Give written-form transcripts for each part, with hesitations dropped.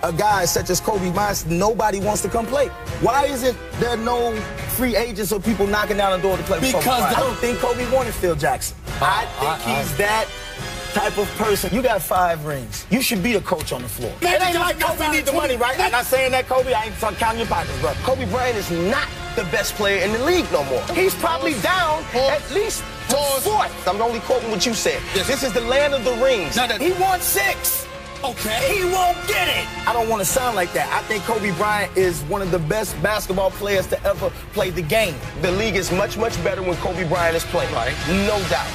a guy such as Kobe Bryant, nobody wants to come play. Why isn't there no free agents or people knocking down the door to play for Kobe Bryant? I don't think Kobe wanted Phil Jackson. I think he's that type of person. You got 5 rings. You should be the coach on the floor. It ain't like Kobe need the money, right? I'm not saying that, Kobe. I ain't counting your pockets, bro. Kobe Bryant is not the best player in the league no more. He's probably down at least to 4th. I'm only quoting what you said. Yes. This is the land of the rings. He won 6. Okay. He won't get it. I don't want to sound like that. I think Kobe Bryant is one of the best basketball players to ever play the game. The league is much, much better when Kobe Bryant is playing. Right. No doubt.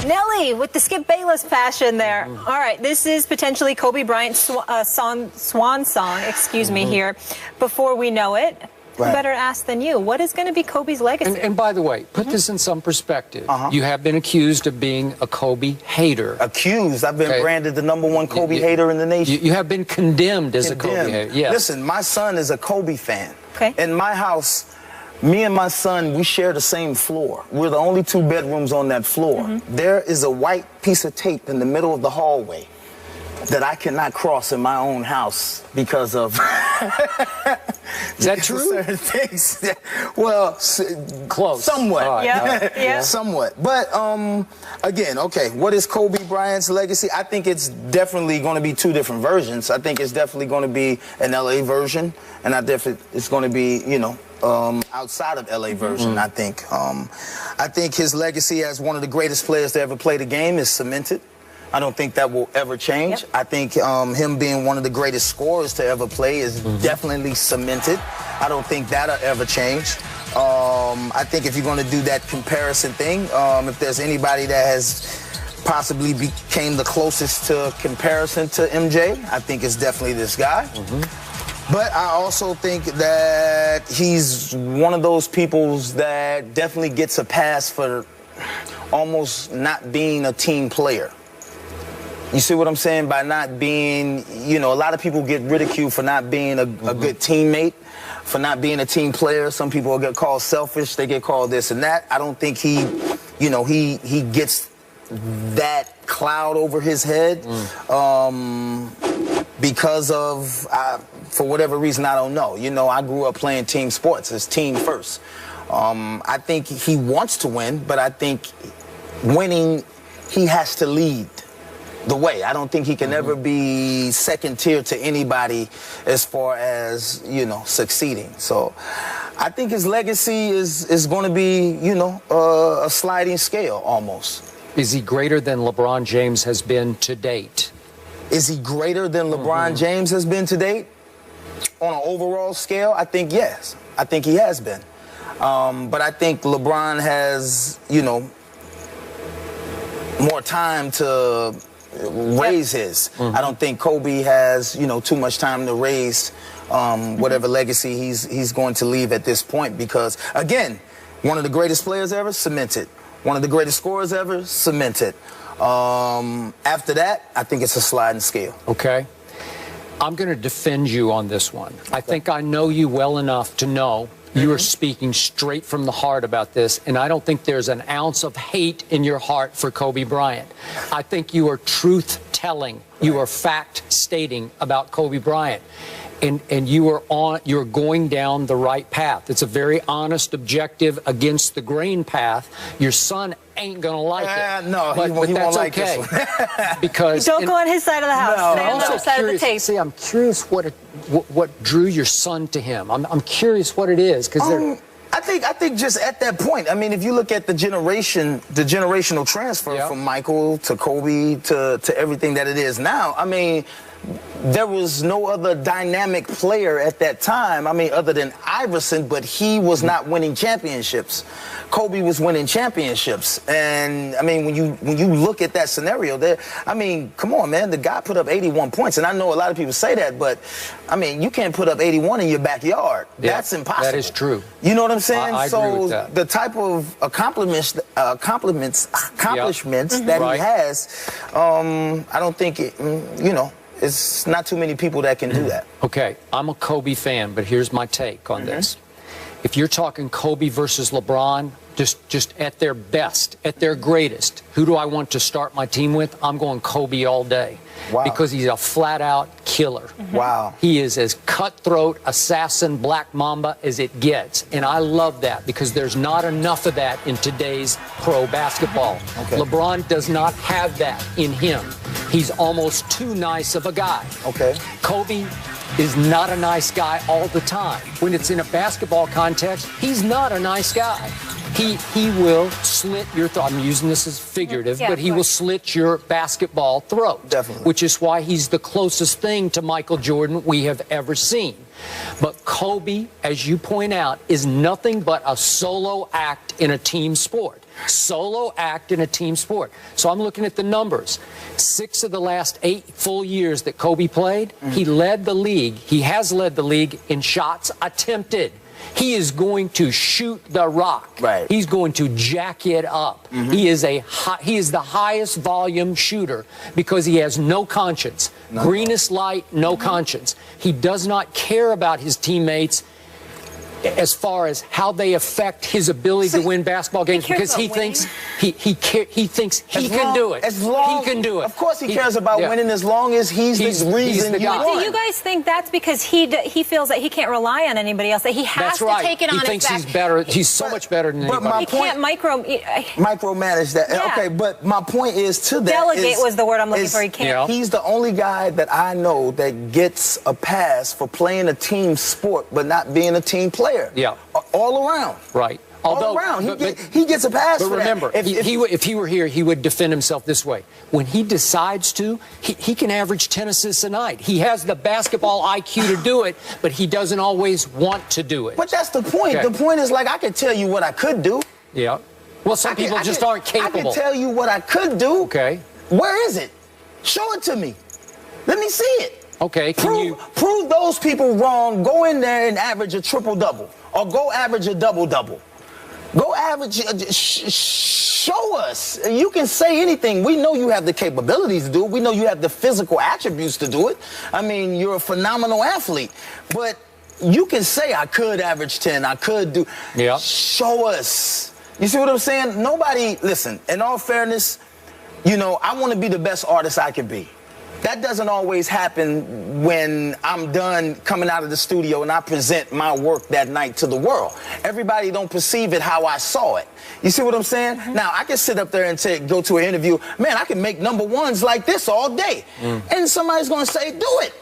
Nelly with the Skip Bayless passion there. All right, this is potentially Kobe Bryant's swan song, excuse me, here. Before we know it, who better ask than you? What is going to be Kobe's legacy? And by the way, put this in some perspective. You have been accused of being a Kobe hater. Accused? I've been branded the #1 Kobe hater in the nation. You have been condemned as a Kobe hater. Yes. Listen, my son is a Kobe fan. Okay. In my house, me and my son, we share the same floor. We're the only 2 bedrooms on that floor. There is a white piece of tape in the middle of the hallway that I cannot cross in my own house because of... Is that true? Certain things. Well, close. Somewhat. Right. Yeah. Somewhat. But, again, okay, what is Kobe Bryant's legacy? I think it's definitely going to be 2 different versions. I think it's definitely going to be an LA version, and it's going to be, you know, outside of LA version, I think. I think his legacy as one of the greatest players to ever play the game is cemented. I don't think that will ever change. I think him being one of the greatest scorers to ever play is definitely cemented. I don't think that'll ever change. I think if you're going to do that comparison thing, if there's anybody that has possibly became the closest to comparison to MJ, I think it's definitely this guy. But I also think that he's one of those people that definitely gets a pass for almost not being a team player. You see what I'm saying? By not being, you know, a lot of people get ridiculed for not being a good teammate, for not being a team player. Some people get called selfish. They get called this and that. I don't think he, you know, he gets that cloud over his head because of, for whatever reason, I don't know. You know, I grew up playing team sports. It's team first. I think he wants to win, but I think winning, he has to lead the way. I don't think he can ever be second tier to anybody as far as, you know, succeeding. So I think his legacy is going to be, you know, a sliding scale almost. Is he greater than LeBron James has been to date? Is he greater than LeBron James has been to date? On an overall scale, I think yes. I think he has been. But I think LeBron has, you know, more time to raise his. I don't think Kobe has, you know, too much time to raise whatever legacy he's going to leave at this point because, again, one of the greatest players ever, cemented. One of the greatest scorers ever, cemented. After that, I think it's a sliding scale. Okay. I'm going to defend you on this one. I think I know you well enough to know you are speaking straight from the heart about this, and I don't think there's an ounce of hate in your heart for Kobe Bryant. I think you are truth-telling. You are fact-stating about Kobe Bryant. And you're going down the right path. It's a very honest, objective, against the grain path. Your son ain't gonna like it. No, but he won't that's like okay. this one. Because don't go on his side of the house. No, Stay on the other side of the tape. See, I'm curious what drew your son to him. I'm curious what it is because I think just at that point, I mean, if you look at the generational transfer from Michael to Kobe to everything that it is now, I mean, there was no other dynamic player at that time, I mean, other than Iverson, but he was not winning championships. Kobe was winning championships. And, I mean, when you look at that scenario there, I mean, come on, man, the guy put up 81 points. And I know a lot of people say that, but, I mean, you can't put up 81 in your backyard. Yeah, that's impossible. That is true. You know what I'm saying? I agree with that. The type of accomplishments that he has, I don't think it, you know, it's not too many people that can do that. Okay, I'm a Kobe fan, but here's my take on this. If you're talking Kobe versus LeBron, just at their best, at their greatest, who do I want to start my team with? I'm going Kobe all day. Wow. Because he's a flat-out killer. Wow. He is as cutthroat, assassin, black mamba as it gets. And I love that because there's not enough of that in today's pro basketball. Okay. LeBron does not have that in him. He's almost too nice of a guy. Okay. Kobe is not a nice guy all the time. When it's in a basketball context, he's not a nice guy. He will slit your throat. I'm using this as figurative, Yeah, but he will slit your basketball throat. Definitely. Which is why he's the closest thing to Michael Jordan we have ever seen. But Kobe, as you point out, is nothing but a solo act in a team sport. Solo act in a team sport. So I'm looking at the numbers. 6 of the last 8 full years that Kobe played, he led the league. He has led the league in shots attempted. He is going to shoot the rock. Right. He's going to jack it up. He is the highest volume shooter because he has no conscience. Greenest light, no conscience. He does not care about his teammates as far as how they affect his ability to win basketball games because he thinks he thinks he can do it. As long, he can do it. Of course he cares about winning as long as he's the reason the you guy. won. Do you guys think that's because he feels that he can't rely on anybody else, that he has That's to right. take it on He his thinks back? he's better. He's so much better than But anybody. my He can't micromanage that. Yeah. Okay, but my point is to that Delegate was the word I'm looking for. He can't. Yeah. He's the only guy that I know that gets a pass for playing a team sport but not being a team player. Yeah. All around. Right. All around. He gets a pass But for remember, that. if he were here, he would defend himself this way. When he decides to, he can average 10 assists a night. He has the basketball IQ to do it, but he doesn't always want to do it. But that's the point. Okay. The point is, like, I could tell you what I could do. Yeah. Well, some people just aren't capable. I can tell you what I could do. Okay. Where is it? Show it to me. Let me see it. Okay. Prove those people wrong. Go in there and average a triple-double. Or go average a double-double. Go average, show us. You can say anything. We know you have the capabilities to do it. We know you have the physical attributes to do it. I mean, you're a phenomenal athlete. But you can say, I could average 10, I could do. Yeah. Show us. You see what I'm saying? Nobody, listen, in all fairness, you know, I want to be the best artist I can be. That doesn't always happen when I'm done coming out of the studio and I present my work that night to the world. Everybody don't perceive it how I saw it. You see what I'm saying? Now, I can sit up there and go to an interview. Man, I can make number ones like this all day. And somebody's going to say, do it.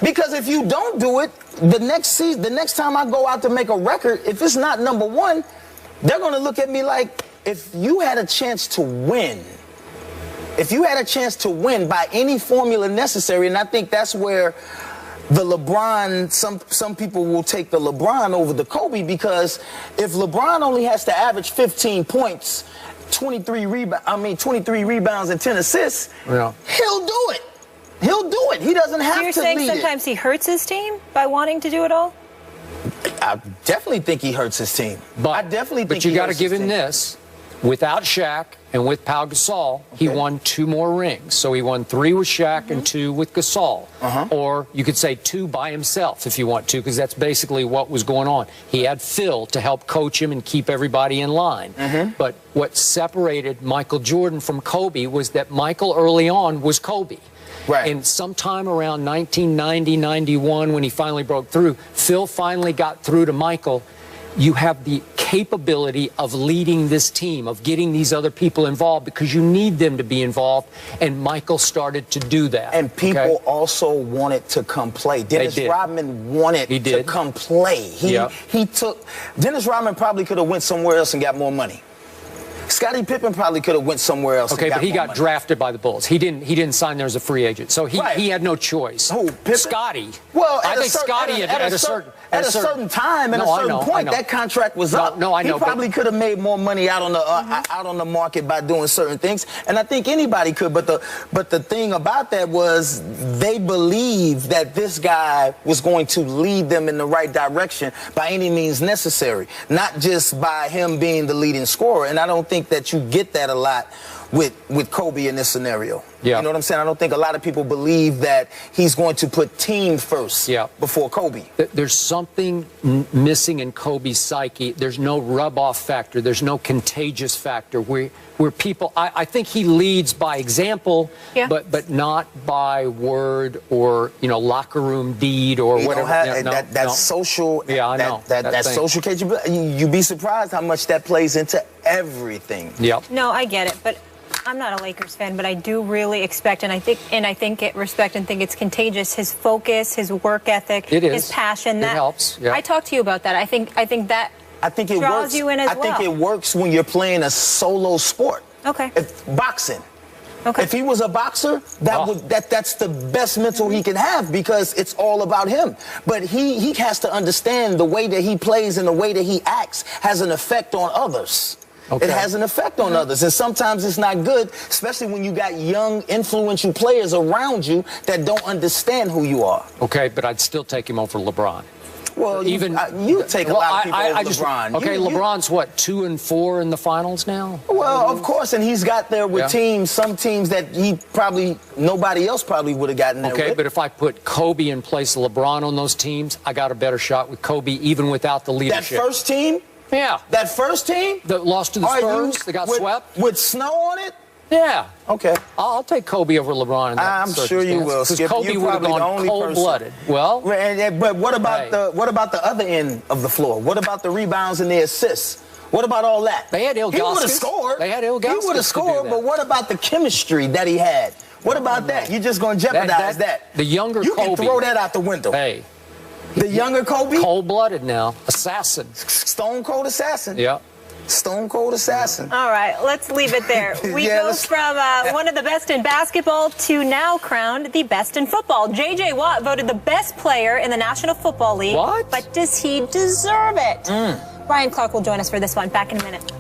Because if you don't do it, the next time I go out to make a record, if it's not number one, they're going to look at me like, if you had a chance to win, by any formula necessary, and I think that's where the LeBron, some people will take the LeBron over the Kobe, because if LeBron only has to average 15 points, 23 rebounds and 10 assists, he'll do it. He'll do it. He doesn't have to lead it. So you're saying sometimes he hurts his team by wanting to do it all? I definitely think he hurts his team. But you got to give him this. Without Shaq and with Pau Gasol, he won 2 more rings. So he won 3 with Shaq and 2 with Gasol. Or you could say 2 by himself if you want to, because that's basically what was going on. He had Phil to help coach him and keep everybody in line. But what separated Michael Jordan from Kobe was that Michael early on was Kobe. Right. And sometime around 1990, 91, when he finally broke through, Phil finally got through to Michael. You have the capability of leading this team, of getting these other people involved, because you need them to be involved. And Michael started to do that. And people also wanted to come play. Dennis Rodman wanted to come play. Dennis Rodman probably could have went somewhere else and got more money. Scottie Pippen probably could have went somewhere else. Okay, but he got drafted by the Bulls. He didn't sign there as a free agent, so he had no choice. Who, Pippen? Scottie. Well, I think Scottie at a certain time and a certain point, that contract was up. I know. He probably could have made more money out on the market by doing certain things, and I think anybody could. But the thing about that was they believed that this guy was going to lead them in the right direction by any means necessary, not just by him being the leading scorer. And I don't think think that you get that a lot with Kobe in this scenario. Yeah. You know what I'm saying? I don't think a lot of people believe that he's going to put team first before Kobe. There's something missing in Kobe's psyche. There's no rub-off factor. There's no contagious factor where people, I think he leads by example, but not by word or, locker room deed or you whatever. That's social. Yeah, I know. That social capability. You'd be surprised how much that plays into everything. Yep. No, I get it, but I'm not a Lakers fan, but I do really expect, and I respect and think it's contagious. His focus, his work ethic, his passion. It helps. Yeah. I talked to you about that. I think that it draws works. you in as well. I think it works when you're playing a solo sport. Okay. Boxing. Okay. If he was a boxer, that's the best mental he can have because it's all about him. But he has to understand the way that he plays and the way that he acts has an effect on others. Okay. It has an effect on others, and sometimes it's not good, especially when you got young, influential players around you that don't understand who you are. Okay, but I'd still take him over LeBron. Well, you take a lot of people over LeBron. Okay, LeBron's what, 2-4 in the finals now? Well, of course, and he's got there with teams, some teams that nobody else probably would have gotten there with. Okay, but if I put Kobe in place of LeBron on those teams, I got a better shot with Kobe even without the leadership. That first team? Yeah. That first team? That lost to the Spurs, they got swept? With snow on it? Yeah. Okay. I'll take Kobe over LeBron in that I'm sure you will, Skip. Kobe would have gone cold-blooded. Well, but what about the other end of the floor? What about the rebounds and the assists? What about all that? They had Ilgauskas. He would have scored. They had Ilgauskas. He would have scored, but what about the chemistry that he had? What about that? You're just going to jeopardize that. The younger Kobe. You can throw that out the window. Hey. The younger Kobe? Cold-blooded now. Assassin. Stone cold assassin. Yeah. Stone cold assassin. All right, let's leave it there. We go from one of the best in basketball to now crowned the best in football. J.J. Watt voted the best player in the National Football League. What? But does he deserve it? Bryan Clark will join us for this one. Back in a minute.